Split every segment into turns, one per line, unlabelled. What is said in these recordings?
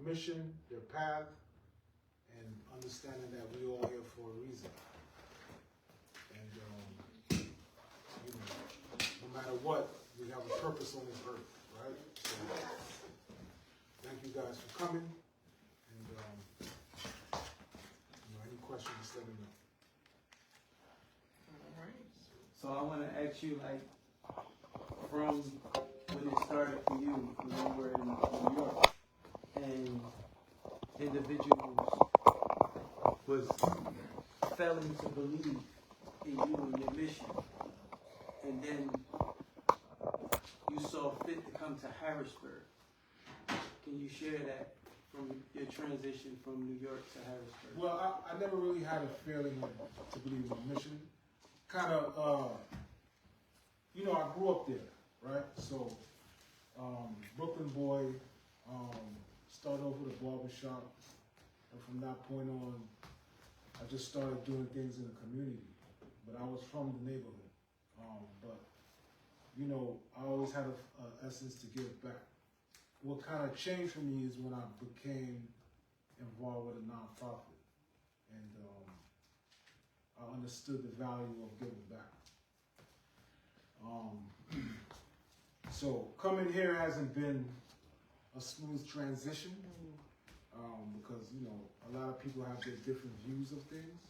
mission, their path, and understanding that we all here for a reason. And you know, no matter what, we have a purpose on this earth, right? So, thank you guys for coming. And you know, any questions, just let me know.
All right.
So I want to ask you, like, from when it started for you, when you were in New York, and individuals was failing to believe in you and your mission, and then you saw fit to come to Harrisburg. Can you share that from your transition from New York to Harrisburg?
Well, I never really had a feeling to believe in my mission. Kind of, you know, I grew up there, right? So, Brooklyn boy, started off with a barbershop, and from that point on, I just started doing things in the community. But I was from the neighborhood. But, you know, I always had a essence to give back. What kind of changed for me is when I became involved with a nonprofit, and I understood the value of giving back. So coming here hasn't been a smooth transition, because, you know, a lot of people have their different views of things,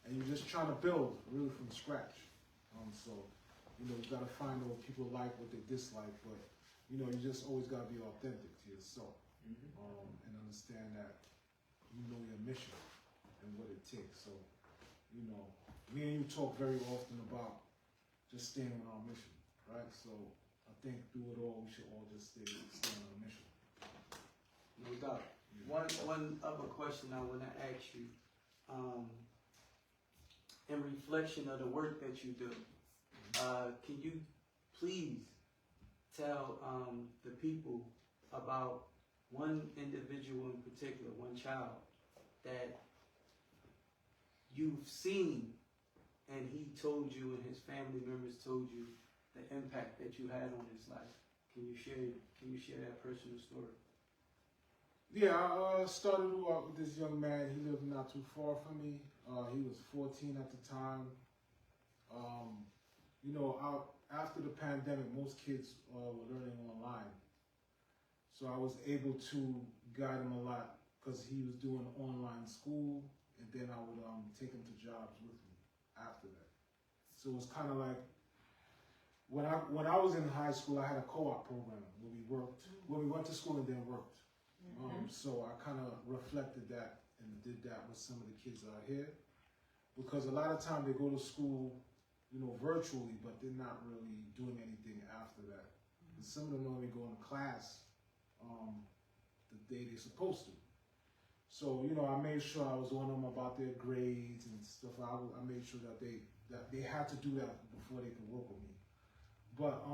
and you're just trying to build really from scratch. So, you know, you got to find out what people like, what they dislike, but, you know, you just always got to be authentic to yourself, and understand that you know your mission and what it takes. So, you know, me and you talk very often about just staying on our mission, right? So I think through it all, we should all just stay on our mission.
No doubt. One other question I want to ask you, in reflection of the work that you do, can you please tell the people about one individual in particular, one child, that you've seen and he told you and his family members told you the impact that you had on his life? Can you share that personal story?
Yeah, I started out with this young man. He lived not too far from me. He was 14 at the time. You know, after the pandemic, most kids were learning online. So I was able to guide him a lot because he was doing online school, and then I would take him to jobs with me after that. So it was kind of like, when I was in high school, I had a co-op program where we worked, where we went to school and then worked. So I kind of reflected that and did that with some of the kids out here, because a lot of time they go to school, you know, virtually, but they're not really doing anything after that. And some of them only go to class the day they're supposed to. So, you know, I made sure I was on them about their grades and stuff. I made sure that they had to do that before they could work with me. But,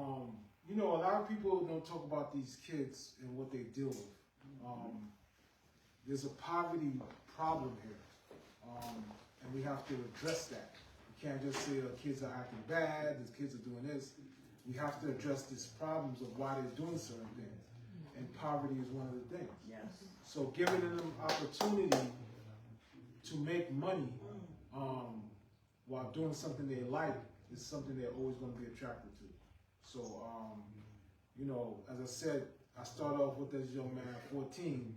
you know, a lot of people don't talk about these kids and what they deal with. There's a poverty problem here, and we have to address that. We can't just say kids are acting bad, the kids are doing this. We have to address these problems of why they're doing certain things, and poverty is one of the things.
Yes.
So giving them opportunity to make money while doing something they like is something they're always going to be attracted to. So, you know, as I said, I started off with this young man at 14.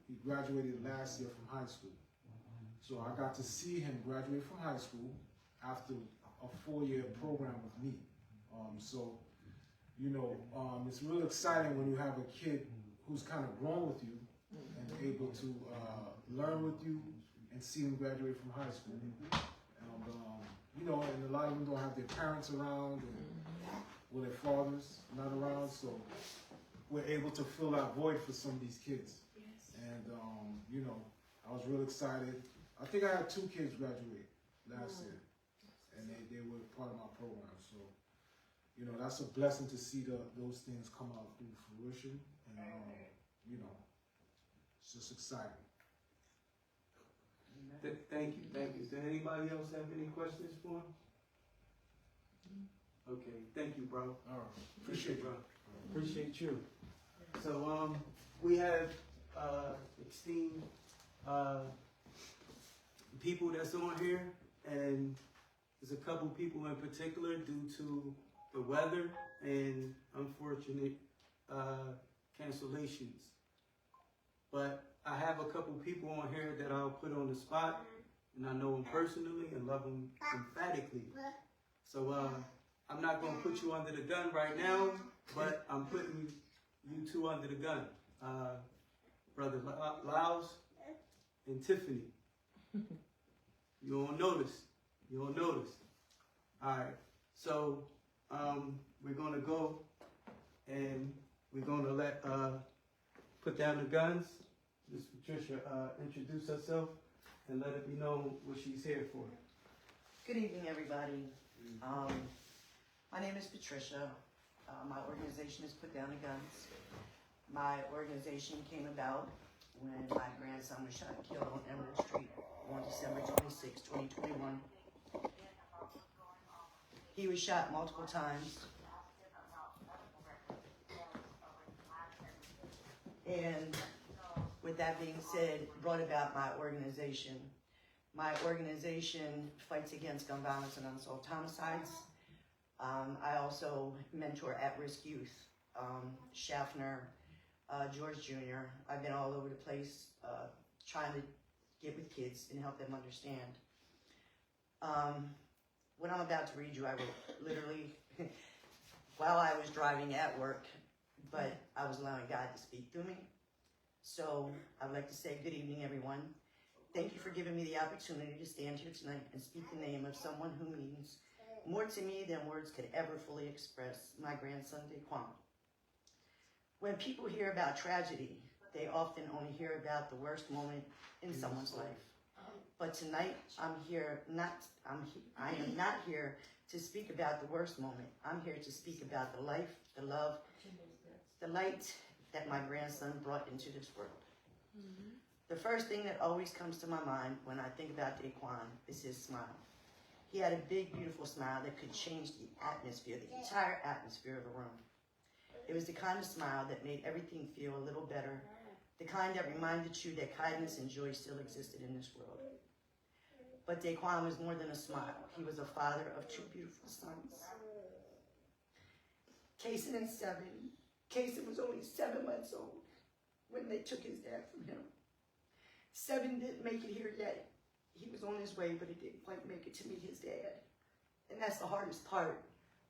He graduated last year from high school. So I got to see him graduate from high school after a 4-year program with me. So, you know, it's real exciting when you have a kid who's kind of grown with you and able to learn with you and see him graduate from high school. And, you know, and a lot of them don't have their parents around, or their fathers not around, so we're able to fill that void for some of these kids.
Yes.
And, you know, I was real excited. I think I had 2 kids graduate last year, and they were part of my program. So, you know, that's a blessing to see those things come out through fruition. And, you know, it's just exciting.
Thank you. Does anybody else have any questions for him? Okay, thank you, bro.
All right. Appreciate
bro. Appreciate you. So, we have esteemed people that's on here, and there's a couple people in particular due to the weather and unfortunate cancellations. But I have a couple people on here that I'll put on the spot, and I know them personally and love them emphatically. So I'm not going to put you under the gun right now, but I'm putting you two under the gun. Brother Laos and Tiffany. You don't notice. You don't notice. All right. So we're going to go and we're going to let put down the guns. Miss Patricia introduce herself and let it be known what she's here for.
Good evening, everybody. My name is Patricia. My organization is Put Down the Guns. My organization came about when my grandson was shot and killed on Emerald Street on December 26, 2021. He was shot multiple times. And with that being said, brought about my organization. My organization fights against gun violence and unsolved homicides. I also mentor at-risk youth, Schaffner, George Jr. I've been all over the place trying to get with kids and help them understand. What I'm about to read you, I wrote literally while I was driving at work, but I was allowing God to speak through me. So I'd like to say good evening, everyone. Thank you for giving me the opportunity to stand here tonight and speak the name of someone who means more to me than words could ever fully express, my grandson, Daquan. When people hear about tragedy, they often only hear about the worst moment in someone's life. But tonight, I am not here to speak about the worst moment. I'm here to speak about the life, the love, the light that my grandson brought into this world. Mm-hmm. The first thing that always comes to my mind when I think about Daquan is his smile. He had a big, beautiful smile that could change the atmosphere, the entire atmosphere of a room. It was the kind of smile that made everything feel a little better, the kind that reminded you that kindness and joy still existed in this world. But Daquan was more than a smile. He was a father of two beautiful sons. Kason was only 7 months old when they took his dad from him. 7 didn't make it here yet. He was on his way, but he didn't quite make it to meet his dad. And that's the hardest part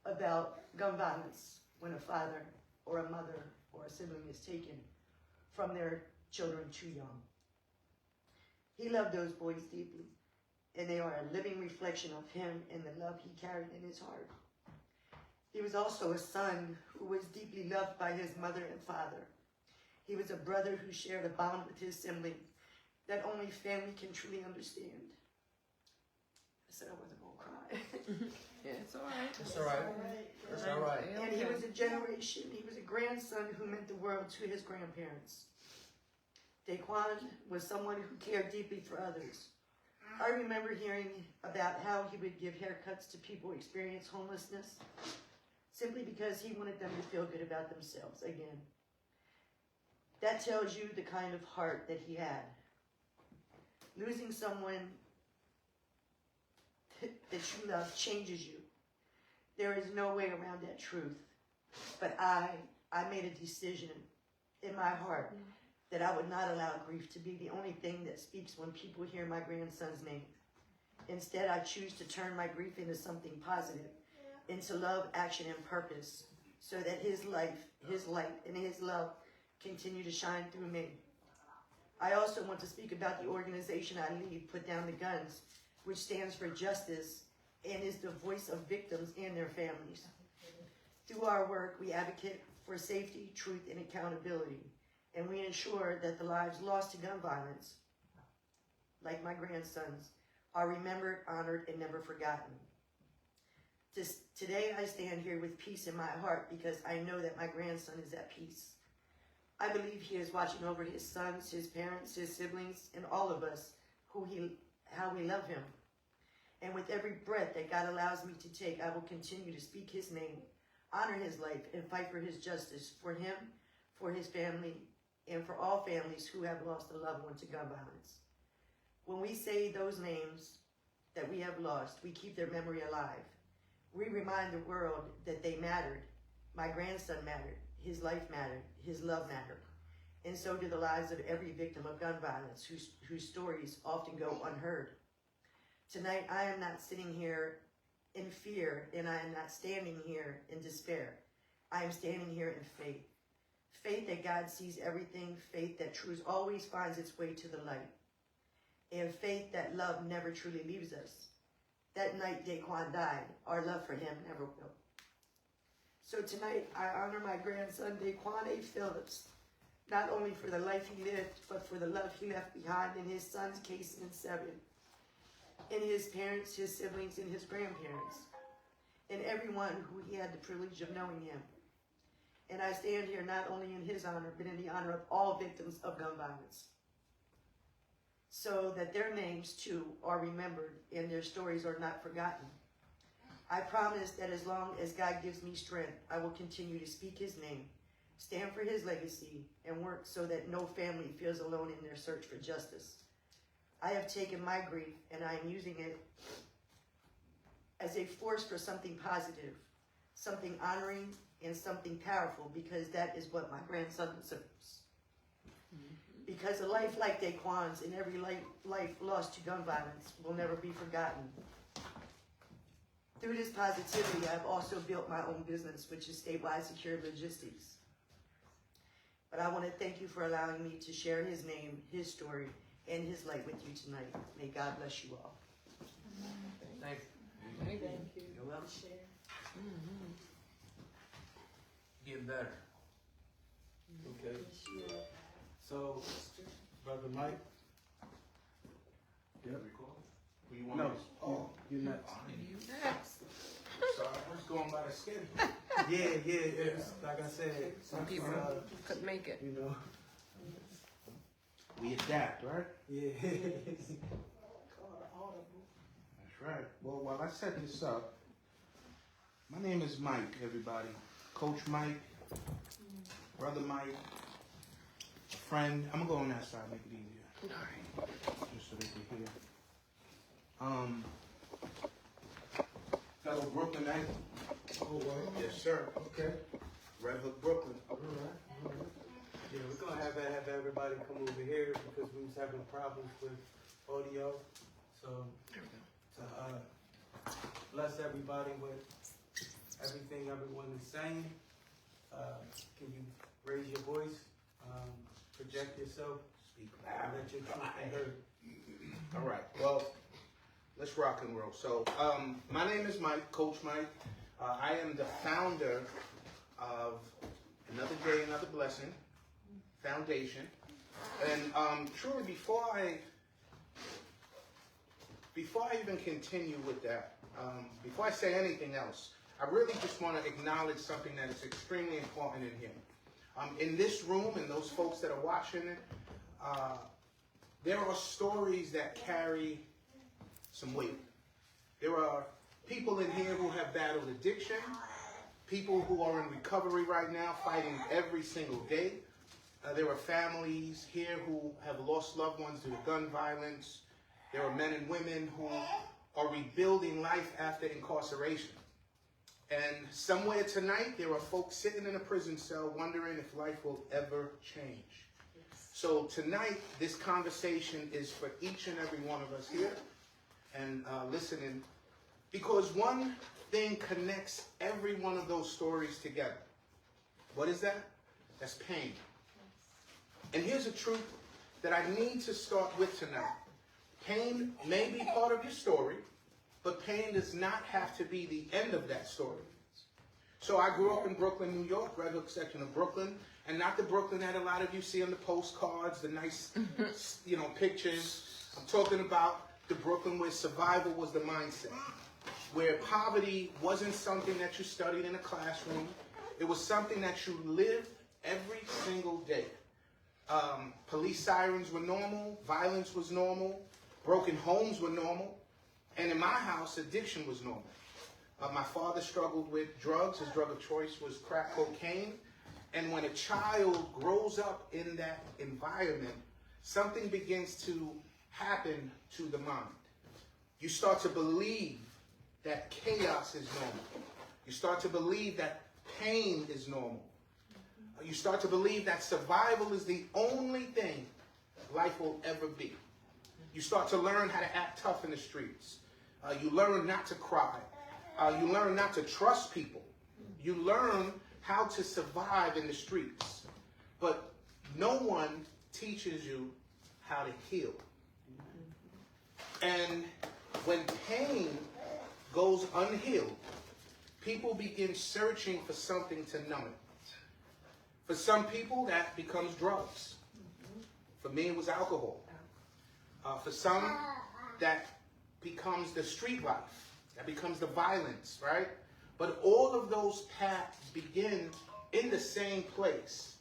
about gun violence, when a father or a mother or a sibling is taken from their children too young. He loved those boys deeply, and they are a living reflection of him and the love he carried in his heart. He was also a son who was deeply loved by his mother and father. He was a brother who shared a bond with his sibling that only family can truly understand. I said I wasn't gonna cry.
Yeah, it's all right.
It's all right. It's all right.
And he was a grandson who meant the world to his grandparents. Daquan was someone who cared deeply for others. I remember hearing about how he would give haircuts to people who experienced homelessness simply because he wanted them to feel good about themselves again. That tells you the kind of heart that he had. Losing someone that you love changes you. There is no way around that truth. But I made a decision in my heart that I would not allow grief to be the only thing that speaks when people hear my grandson's name. Instead, I choose to turn my grief into something positive, into love, action, and purpose, so that his life, his light, and his love continue to shine through me. I also want to speak about the organization I lead, Put Down the Guns, which stands for justice and is the voice of victims and their families. Through our work, we advocate for safety, truth, and accountability, and we ensure that the lives lost to gun violence, like my grandsons, are remembered, honored, and never forgotten. Today, I stand here with peace in my heart because I know that my grandson is at peace. I believe he is watching over his sons, his parents, his siblings, and all of us, how we love him. And with every breath that God allows me to take, I will continue to speak his name, honor his life, and fight for his justice, for him, for his family, and for all families who have lost a loved one to gun violence. When we say those names that we have lost, we keep their memory alive. We remind the world that they mattered. My grandson mattered. His life mattered. His love mattered. And so do the lives of every victim of gun violence whose stories often go unheard. Tonight, I am not sitting here in fear, and I am not standing here in despair. I am standing here in faith. Faith that God sees everything, faith that truth always finds its way to the light, and faith that love never truly leaves us. That night Daquan died, our love for him never will. So tonight, I honor my grandson, Daquan A. Phillips, not only for the life he lived, but for the love he left behind in his sons, Casey and Seven, in his parents, his siblings, and his grandparents, and everyone who he had the privilege of knowing him. And I stand here not only in his honor, but in the honor of all victims of gun violence, so that their names too are remembered and their stories are not forgotten. I promise that as long as God gives me strength, I will continue to speak his name, stand for his legacy, and work so that no family feels alone in their search for justice. I have taken my grief and I am using it as a force for something positive, something honoring, and something powerful, because that is what my grandson deserves. Because a life like Daquan's and every life lost to gun violence will never be forgotten. Through this positivity, I've also built my own business, which is Statewide Secure Logistics. But I want to thank you for allowing me to share his name, his story, and his light with you tonight. May God bless you all.
Thank you.
Thank you.
You're welcome.
Mm-hmm.
Get better. Okay. So, Brother Mike. Yep.
Who you want
No.
me to- Oh,
You're next.
You next.
sorry, I was going by the schedule.
Yeah. It's, like I said,
Some people couldn't make it.
you know.
We adapt, right?
Yeah.
That's right. Well, while I set this up, my name is Mike, everybody. Coach Mike, Brother Mike, friend. I'm gonna go on that side, make it easier,
All right.
just so they can hear. Fellow Brooklynite.
Oh, well.
Yes, sir. Okay. Red Hook, Brooklyn.
All right. Yeah, we're gonna have everybody come over here because we was having problems with audio. So to bless everybody with everything everyone is saying. Can you raise your voice, project yourself,
Speak
and
loud.
let your truth be heard?
All right. Well, let's rock and roll. So, my name is Mike, Coach Mike. I am the founder of Another Day, Another Blessing Foundation. And truly, before I even continue with that, before I say anything else, I really just want to acknowledge something that is extremely important in here. In this room, and those folks that are watching it, there are stories that carry some weight. There are people in here who have battled addiction, people who are in recovery right now, fighting every single day. There are families here who have lost loved ones due to gun violence. There are men and women who are rebuilding life after incarceration. And somewhere tonight, there are folks sitting in a prison cell wondering if life will ever change. So tonight, this conversation is for each and every one of us here and listening, because one thing connects every one of those stories together. What is that? That's pain. And here's a truth that I need to start with tonight. Pain may be part of your story, but pain does not have to be the end of that story. So I grew up in Brooklyn, New York, Red Hook section of Brooklyn, and not the Brooklyn that a lot of you see on the postcards, the nice, pictures. I'm talking about the Brooklyn where survival was the mindset, where poverty wasn't something that you studied in a classroom. It was something that you lived every single day. Police sirens were normal, violence was normal, broken homes were normal, and in my house, addiction was normal. My father struggled with drugs. His drug of choice was crack cocaine,
And when a child grows up in that environment, something begins to happen to the mind. You start to believe that chaos is normal. You start to believe that pain is normal. You start to believe that survival is the only thing life will ever be. You start to learn how to act tough in the streets. You learn not to cry. You learn not to trust people. You learn how to survive in the streets. But no one teaches you how to heal. And when pain goes unhealed, people begin searching for something to numb it. For some people, that becomes drugs. For me, it was alcohol. For some, that becomes the street life. That becomes the violence, right? But all of those paths begin in the same place,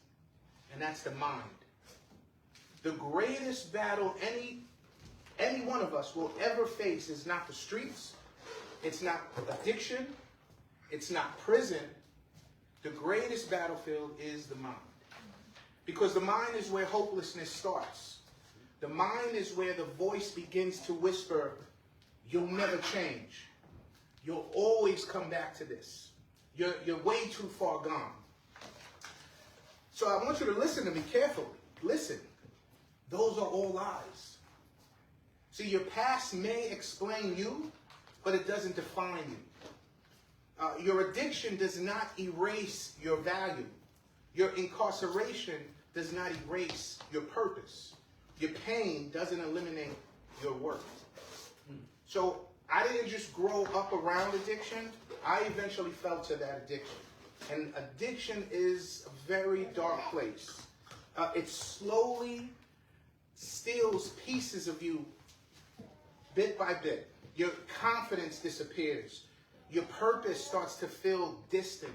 and that's the mind. The greatest battle any one of us will ever face is not the streets, it's not addiction, it's not prison. The greatest battlefield is the mind. Because the mind is where hopelessness starts. The mind is where the voice begins to whisper, you'll never change. You'll always come back to this. You're way too far gone. So I want you to listen to me carefully. Listen. Those are all lies. See, your past may explain you, but it doesn't define you. Your addiction does not erase your value. Your incarceration does not erase your purpose. Your pain doesn't eliminate your worth. So I didn't just grow up around addiction. I eventually fell to that addiction. And addiction is a very dark place. It slowly steals pieces of you bit by bit. Your confidence disappears. Your purpose starts to feel distant.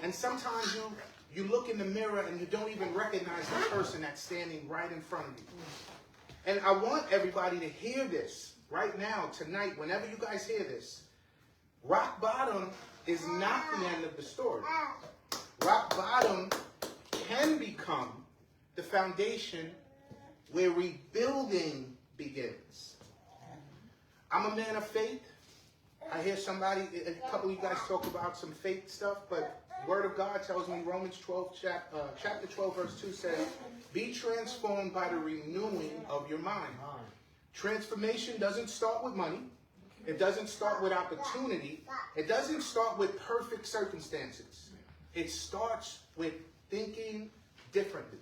And sometimes you look in the mirror and you don't even recognize the person that's standing right in front of you. And I want everybody to hear this right now, tonight, whenever you guys hear this. Rock bottom is not the end of the story. Rock bottom can become the foundation where rebuilding begins. I'm a man of faith. I hear a couple of you guys talk about some faith stuff, but the Word of God tells me, Romans 12, chapter 12, verse 2 says, be transformed by the renewing of your mind. Transformation doesn't start with money. It doesn't start with opportunity. It doesn't start with perfect circumstances. It starts with thinking differently.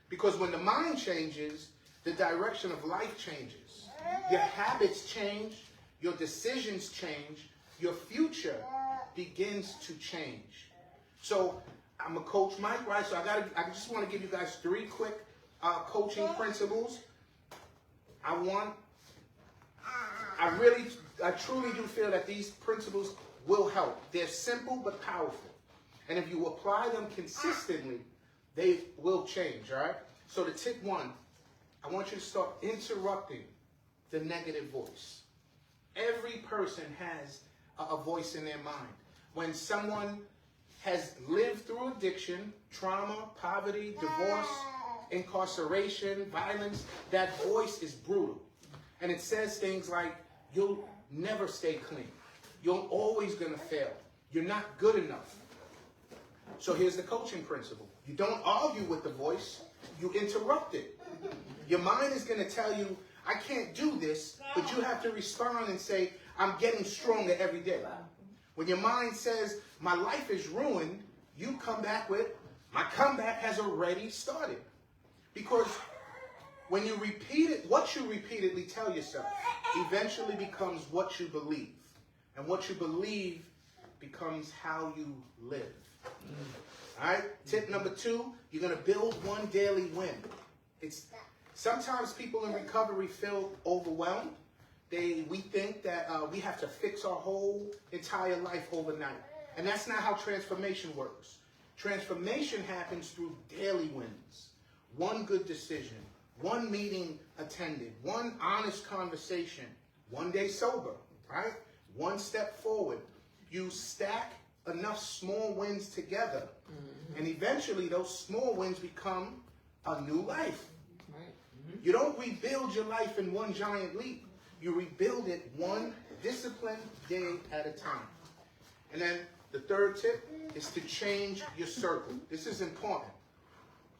Because when the mind changes, the direction of life changes. Your habits change. Your decisions change. Your future begins to change. So I'm a coach, Mike, right? So I just want to give you guys 3 quick coaching principles. I truly do feel that these principles will help. They're simple but powerful. And if you apply them consistently, they will change, all right? So the tip 1, I want you to start interrupting the negative voice. Every person has a voice in their mind. When someone has lived through addiction, trauma, poverty, divorce, incarceration, violence, that voice is brutal. And it says things like, you'll never stay clean. You're always going to fail. You're not good enough. So here's the coaching principle. You don't argue with the voice. You interrupt it. Your mind is going to tell you, I can't do this, but you have to respond and say, I'm getting stronger every day. When your mind says, my life is ruined, you come back with, my comeback has already started. Because when you repeat it, what you repeatedly tell yourself eventually becomes what you believe. And what you believe becomes how you live. All right? Tip number 2, you're going to build one daily win. Sometimes people in recovery feel overwhelmed. We think that we have to fix our whole entire life overnight. And that's not how transformation works. Transformation happens through daily wins. One good decision, one meeting attended, one honest conversation, one day sober, right? One step forward. You stack enough small wins together. And eventually those small wins become a new life.
Right.
You don't rebuild your life in one giant leap. You rebuild it one disciplined day at a time. And then the third tip is to change your circle. This is important.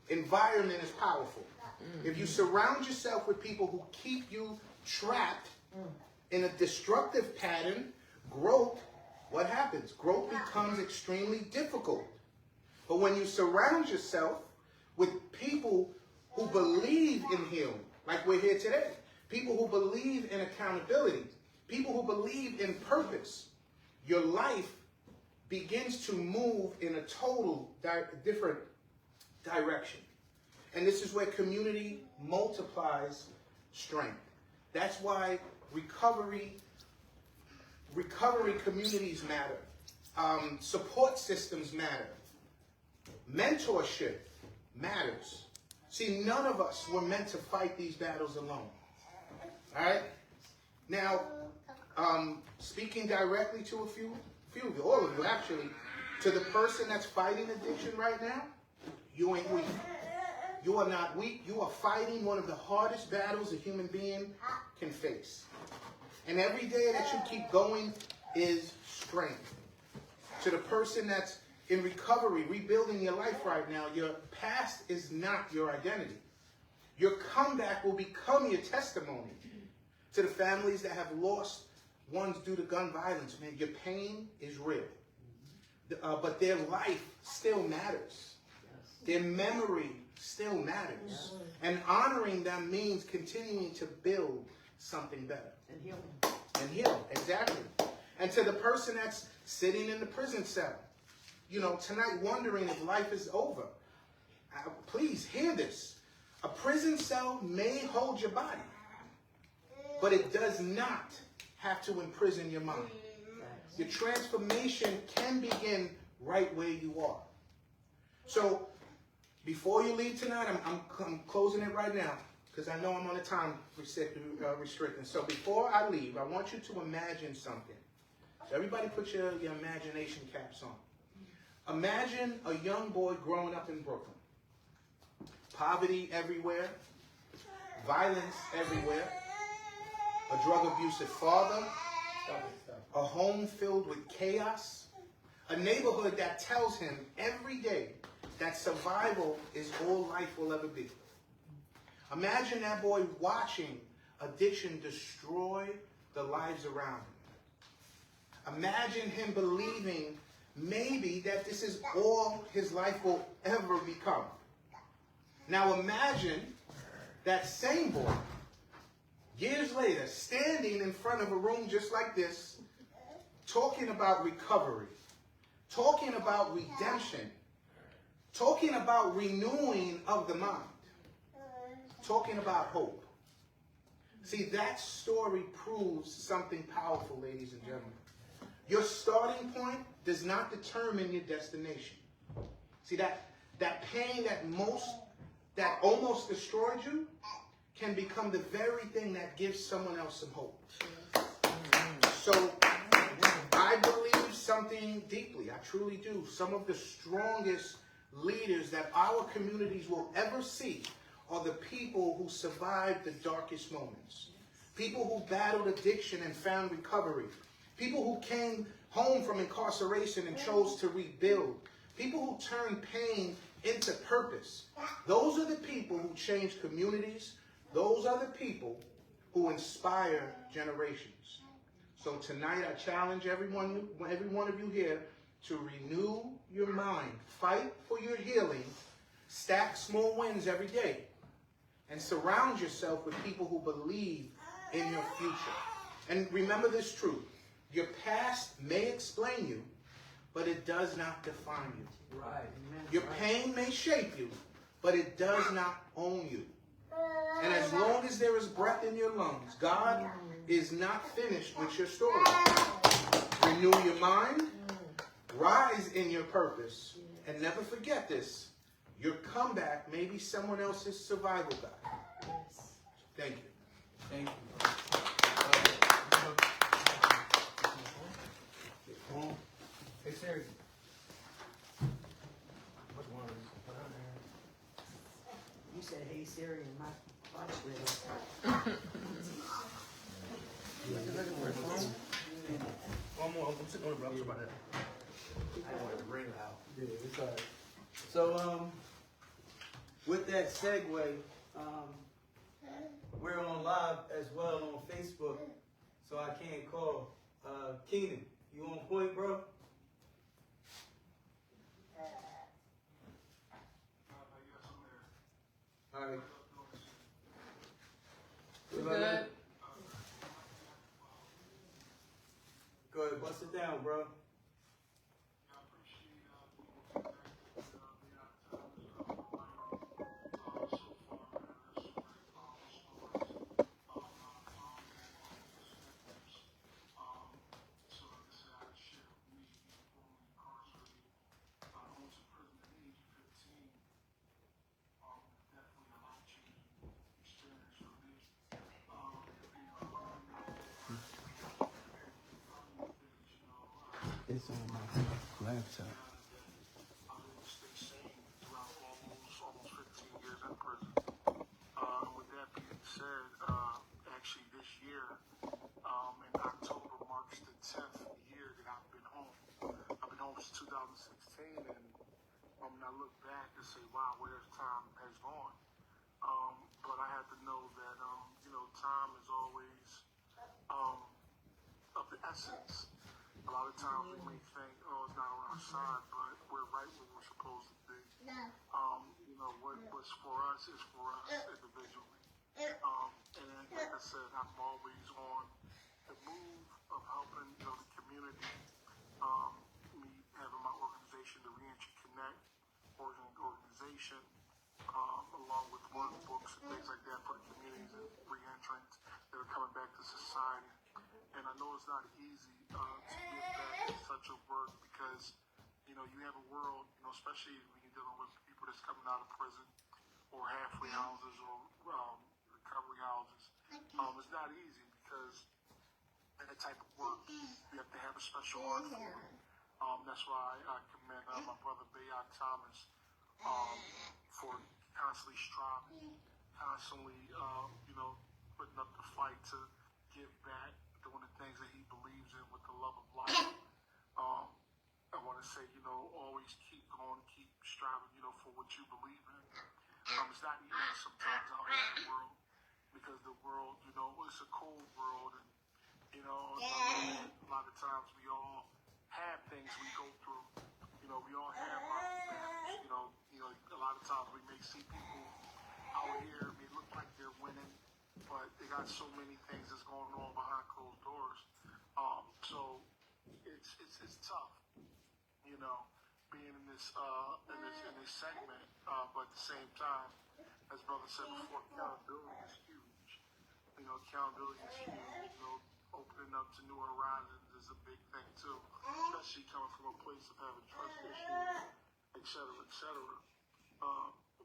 Environment is powerful. If you surround yourself with people who keep you trapped in a destructive pattern, growth, what happens? Growth becomes extremely difficult. But when you surround yourself with people who believe in healing, like we're here today, people who believe in accountability, people who believe in purpose, your life begins to move in a total different direction. And this is where community multiplies strength. That's why recovery communities matter. Support systems matter. Mentorship matters. See, none of us were meant to fight these battles alone. All right? Now, speaking directly to a few of you, all of you actually, to the person that's fighting addiction right now, you ain't weak. You are not weak. You are fighting one of the hardest battles a human being can face. And every day that you keep going is strength. To the person that's in recovery, rebuilding your life right now, your past is not your identity. Your comeback will become your testimony. To the families that have lost ones due to gun violence, man, your pain is real. But their life still matters. Their memory still matters. And honoring them means continuing to build something better.
And healing.
And healing, exactly. And to the person that's sitting in the prison cell, you know, tonight wondering if life is over, please hear this. A prison cell may hold your body, but it does not have to imprison your mind. Your transformation can begin right where you are. So, before you leave tonight, I'm closing it right now, because I know I'm on a time restricting. So before I leave, I want you to imagine something. So everybody put your imagination caps on. Imagine a young boy growing up in Brooklyn. Poverty everywhere. Violence everywhere. A drug abusive father. A home filled with chaos. A neighborhood that tells him every day that survival is all life will ever be. Imagine that boy watching addiction destroy the lives around him. Imagine him believing maybe that this is all his life will ever become. Now imagine that same boy, years later, standing in front of a room just like this, talking about recovery, talking about redemption, talking about renewing of the mind, talking about hope. See, that story proves something powerful, ladies and gentlemen. Your starting point does not determine your destination. See, that pain that almost destroyed you can become the very thing that gives someone else some hope. So, I believe something deeply. I truly do. Some of the strongest leaders that our communities will ever see are the people who survived the darkest moments. People who battled addiction and found recovery. People who came home from incarceration and chose to rebuild. People who turned pain into purpose. Those are the people who change communities. Those are the people who inspire generations. So tonight I challenge every one of you here to renew your mind. Fight for your healing. Stack small wins every day. And surround yourself with people who believe in your future. And remember this truth. Your past may explain you, but it does not define you.
Right.
Your pain may shape you, but it does not own you. And as long as there is breath in your lungs, God is not finished with your story. Renew your mind, rise in your purpose, and never forget this. Your comeback may be someone else's survival guide. Thank you.
Thank you. Hey Siri. Which one? Put on there.
You said, hey Siri, and my watch lit up.
One more. I'm sitting on the rocks about that. I wanted to ring out.
Yeah, it's alright. So, with that segue, we're on live as well on Facebook, so I can't call. Keenan, you on point, bro? Alright.
You good?
Go ahead, bust it down, bro. It's on my laptop.
Almost 15 years in prison. With that being said, actually this year, in October marks the 10th year that I've been home. I've been home since 2016, and I look back and say, wow, where's time has gone. But I had to know that, time is always of the essence. A lot of times we may think, oh, it's not on our side, but we're right where we're supposed to be. What's for us is for us individually. And like I said, I'm always on the move of helping, the community. Me having my organization, the Reentry Connect organization, along with workbooks and things like that for the communities and re-entrants that are coming back to society. And I know it's not easy to get back to such a work because, you have a world, especially when you're dealing with people that's coming out of prison or halfway houses or recovery houses. It's not easy because that type of work, you have to have a special heart for it. That's why I commend my brother Bayard Thomas for constantly striving, constantly, putting up the fight to give back, doing the things that he believes in with the love of life. I want to say, always keep going, keep striving, for what you believe in. It's not easy sometimes out here in the world because the world, it's a cold world, and a lot of times we all have things we go through. We all have our battles. A lot of times we may see people out here may look like they're winning, but they got so many things that's going on behind closed doors. So it's tough, being in this segment. But at the same time, as brother said before, accountability is huge. Accountability is huge. Opening up to new horizons is a big thing too, especially coming from a place of having trust issues, et cetera, et cetera.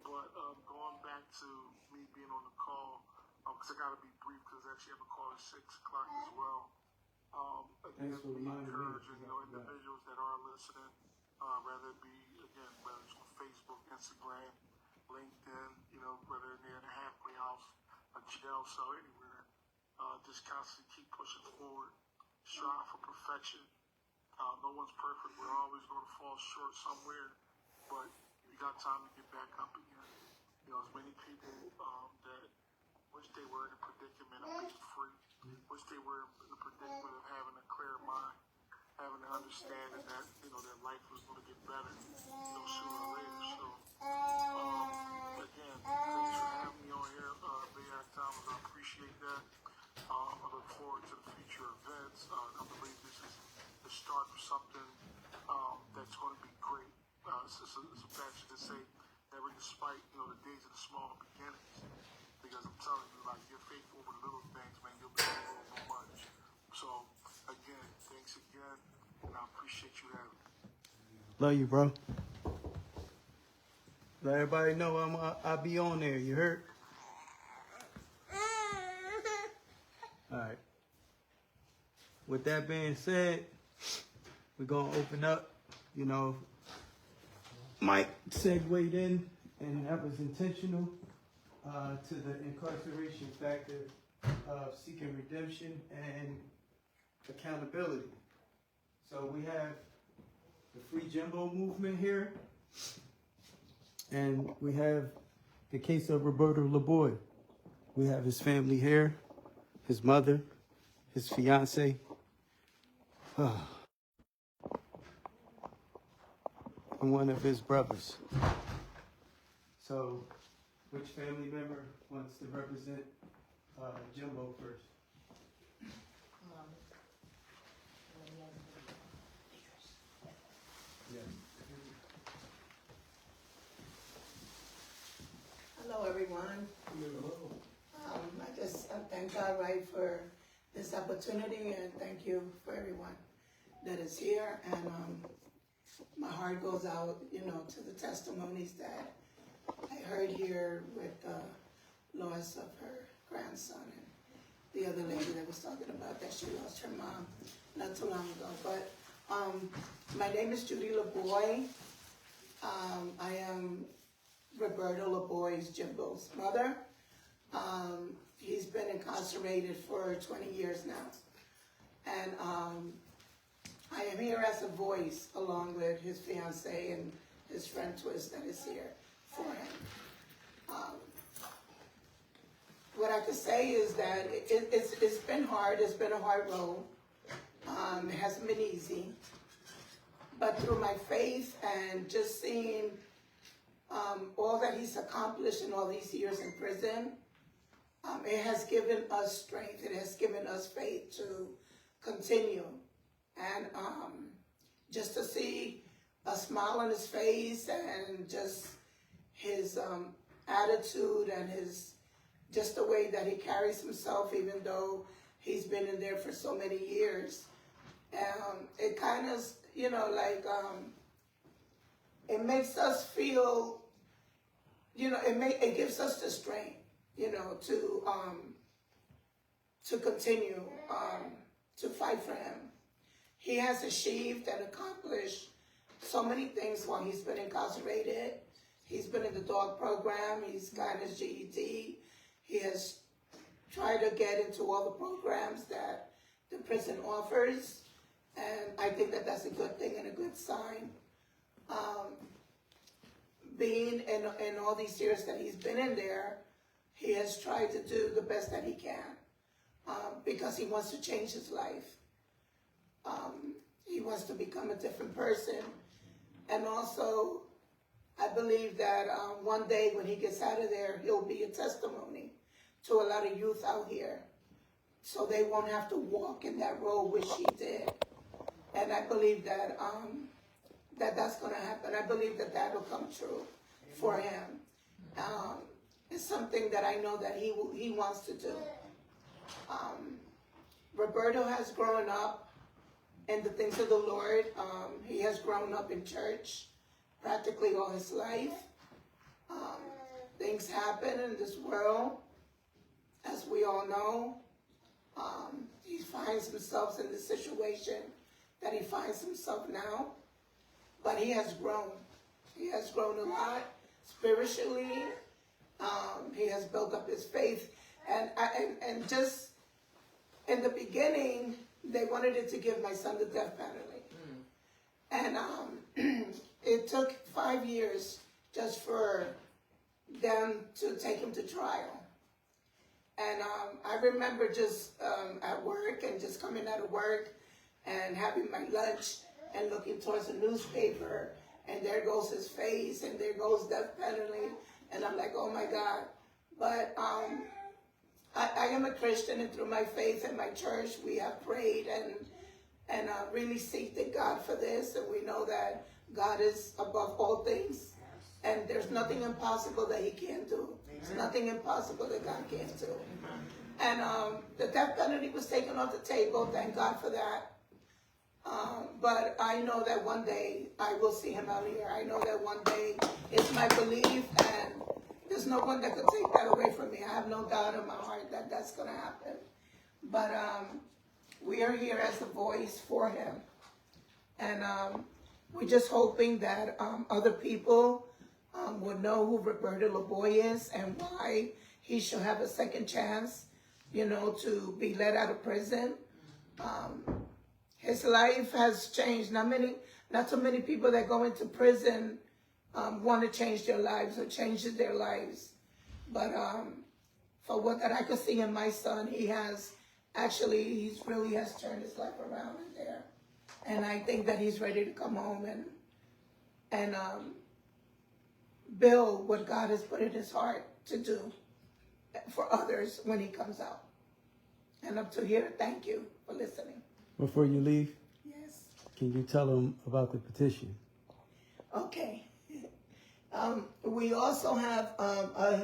But going back to me being on the call, because I got to be brief because I actually have a call at 6 o'clock as well. Again,
Thanks for reminding me.
encouraging individuals that are listening, whether it be, again, whether it's on Facebook, Instagram, LinkedIn, whether they're in a halfway house, a jail cell, anywhere. Just constantly keep pushing forward, strive for perfection. No one's perfect. We're always going to fall short somewhere, but you got time to get back up again. As many people that wish they were in a predicament of being free, wish they were in a predicament of having a clear mind, having an understanding that, their life was going to get better, sooner or later. So, again, thanks for having me on here, Bayard Thomas. I appreciate that. I look forward to the future events. I believe this is the start of something that's going to be great. It's a passion to say, never despite, the days of the small beginnings. Because I'm telling you, like, you're faithful with little things, man, you'll be able to much. So, again, thanks again, and I appreciate you having me.
Love you, bro. Let everybody know I'll be on there. You heard? All right. With that being said, we're going to open up. You know, Mike segued in, and that was intentional, to the incarceration factor of seeking redemption and accountability. So we have the Free Jimbo movement here, and we have the case of Roberto LeBoy. We have his family here, his mother, his fiance. And one of his brothers. So, which family member wants to represent Jimbo first? Yeah.
Hello, everyone. I just thank God, right, for this opportunity, and thank you for everyone that is here. And my heart goes out, you know, to the testimonies that I heard here with the loss of her grandson and the other lady that was talking about that she lost her mom not too long ago. But my name is Judy LeBoy. I am Roberto LeBoy's Jimbo's mother. He's been incarcerated for 20 years now. And I am here as a voice along with his fiance and his friend Twist that is here for him. What I could say is that it's been hard. It's been a hard road. It hasn't been easy. But through my faith and just seeing all that he's accomplished in all these years in prison, it has given us strength. It has given us faith to continue. And just to see a smile on his face and just his attitude and just the way that he carries himself, even though he's been in there for so many years. It kind of, you know, like, it makes us feel, you know, it gives us the strength, you know, to continue to fight for him. He has achieved and accomplished so many things while he's been incarcerated. He's been in the dog program. He's gotten his GED. He has tried to get into all the programs that the prison offers. And I think that that's a good thing and a good sign. Being in all these years that he's been in there, he has tried to do the best that he can because he wants to change his life. He wants to become a different person. And also, I believe that one day when he gets out of there, he'll be a testimony to a lot of youth out here. So they won't have to walk in that road which he did. And I believe that that's going to happen. I believe that will come true for him. It's something that I know that he wants to do. Roberto has grown up in the things of the Lord. He has grown up in church practically all his life. Things happen in this world, as we all know. He finds himself in the situation that he finds himself now. But he has grown. He has grown a lot spiritually. He has built up his faith. And just in the beginning, they wanted it to give my son the death penalty. And it took 5 years just for them to take him to trial. And I remember just at work and just coming out of work and having my lunch and looking towards the newspaper, and there goes his face, and there goes death penalty, and I'm like, oh my God. But I am a Christian, and through my faith and my church, we have prayed and really seeked God for this, and we know that God is above all things, and there's nothing impossible that he can't do. There's nothing impossible that God can't do. And the death penalty was taken off the table, thank God for that. But I know that one day I will see him out here. I know that one day it's my belief, and there's no one that could take that away from me. I have no doubt in my heart that that's going to happen. But we are here as a voice for him. And we're just hoping that other people would know who Roberto LaBoy is and why he should have a second chance, you know, to be let out of prison. His life has changed. Not so many people that go into prison want to change their lives or change their lives. But for what that I could see in my son, he really has turned his life around in there. And I think that he's ready to come home and build what God has put in his heart to do for others when he comes out. And up to here, thank you for listening.
Before you leave,
Yes.
can you tell them about the petition?
Okay. We also have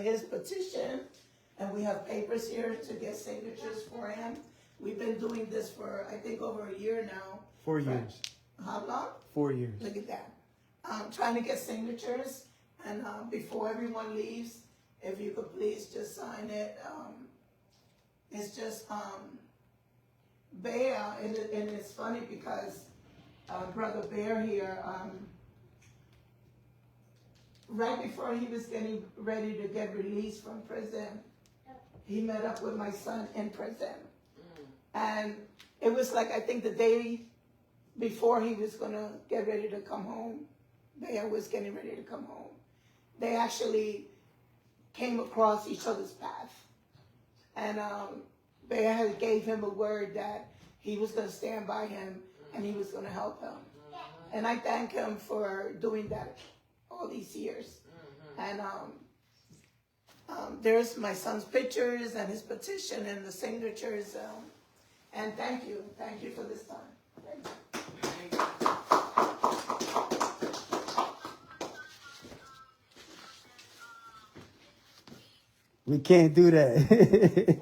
his petition, and we have papers here to get signatures for him. We've been doing this for, I think, over a year now.
4 years.
How long?
4 years.
Look at that. Trying to get signatures, and before everyone leaves, if you could please just sign it. It's just Bear, and it's funny because Brother Bear here, right before he was getting ready to get released from prison, he met up with my son in prison. And it was like, I think the day before he was gonna get ready to come home, Bear was getting ready to come home. They actually came across each other's path. And Bear had gave him a word that he was gonna stand by him and he was gonna help him. And I thank him for doing that all these years. And there's my son's pictures and his petition and the signatures. And thank you for this time. Thank you.
We can't do that.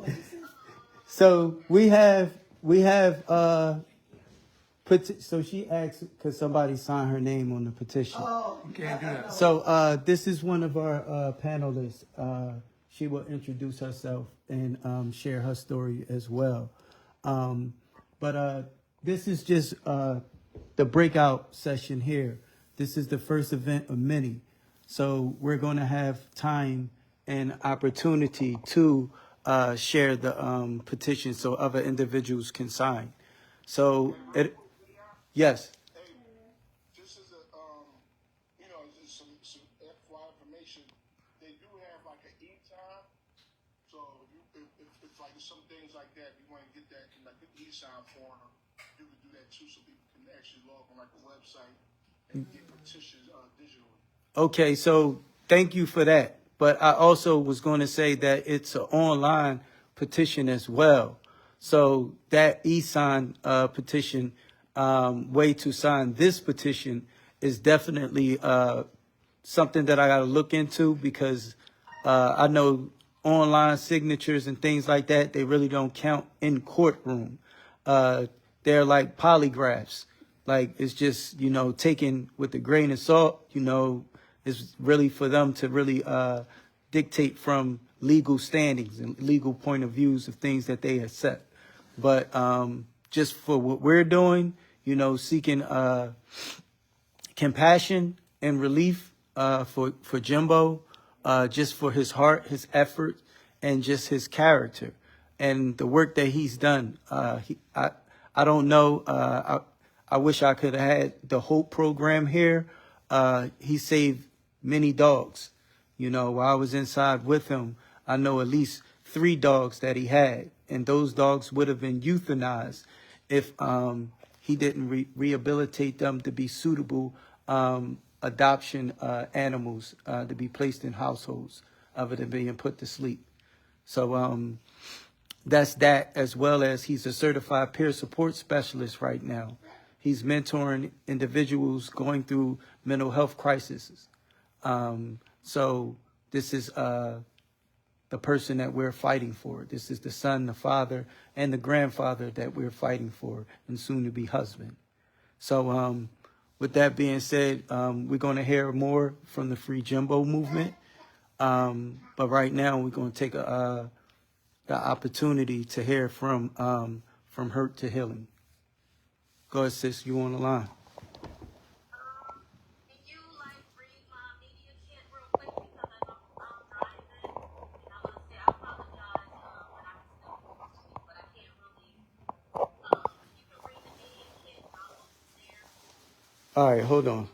So we have so she asked, could somebody sign her name on the petition?
Oh,
Can't do that.
So this is one of our panelists. She will introduce herself and share her story as well. But this is just the breakout session here. This is the first event of many. So we're going to have time and opportunity to share the petition so other individuals can sign. So, yes.
Hey, just as a, just some FY information, they do have like an e-time. So if like some things like that, you want to get that in like an e-sign form, you can do that too, so people can actually log on like a website and get petitions digitally.
Okay, so thank you for that. But I also was going to say that it's an online petition as well. So that e-sign petition, way to sign this petition is definitely something that I got to look into, because I know online signatures and things like that, they really don't count in courtroom. They're like polygraphs. Like, it's just, taken with a grain of salt. It's really for them to really dictate from legal standings and legal point of views of things that they accept. But just for what we're doing, seeking compassion and relief for Jimbo, just for his heart, his effort, and just his character and the work that he's done. I don't know. I wish I could have had the Hope program here. He saved many dogs. While I was inside with him, I know at least 3 dogs that he had, and those dogs would have been euthanized if he didn't rehabilitate them to be suitable adoption animals to be placed in households other than being put to sleep. So that's that, as well as he's a certified peer support specialist right now. He's mentoring individuals going through mental health crises. So this is the person that we're fighting for. This is the son, the father, and the grandfather that we're fighting for, and soon to be husband. So with that being said, we're going to hear more from the Free Jimbo movement. But right now we're going to take the opportunity to hear from hurt to healing. Go ahead, sis, you on the line. All right, hold on.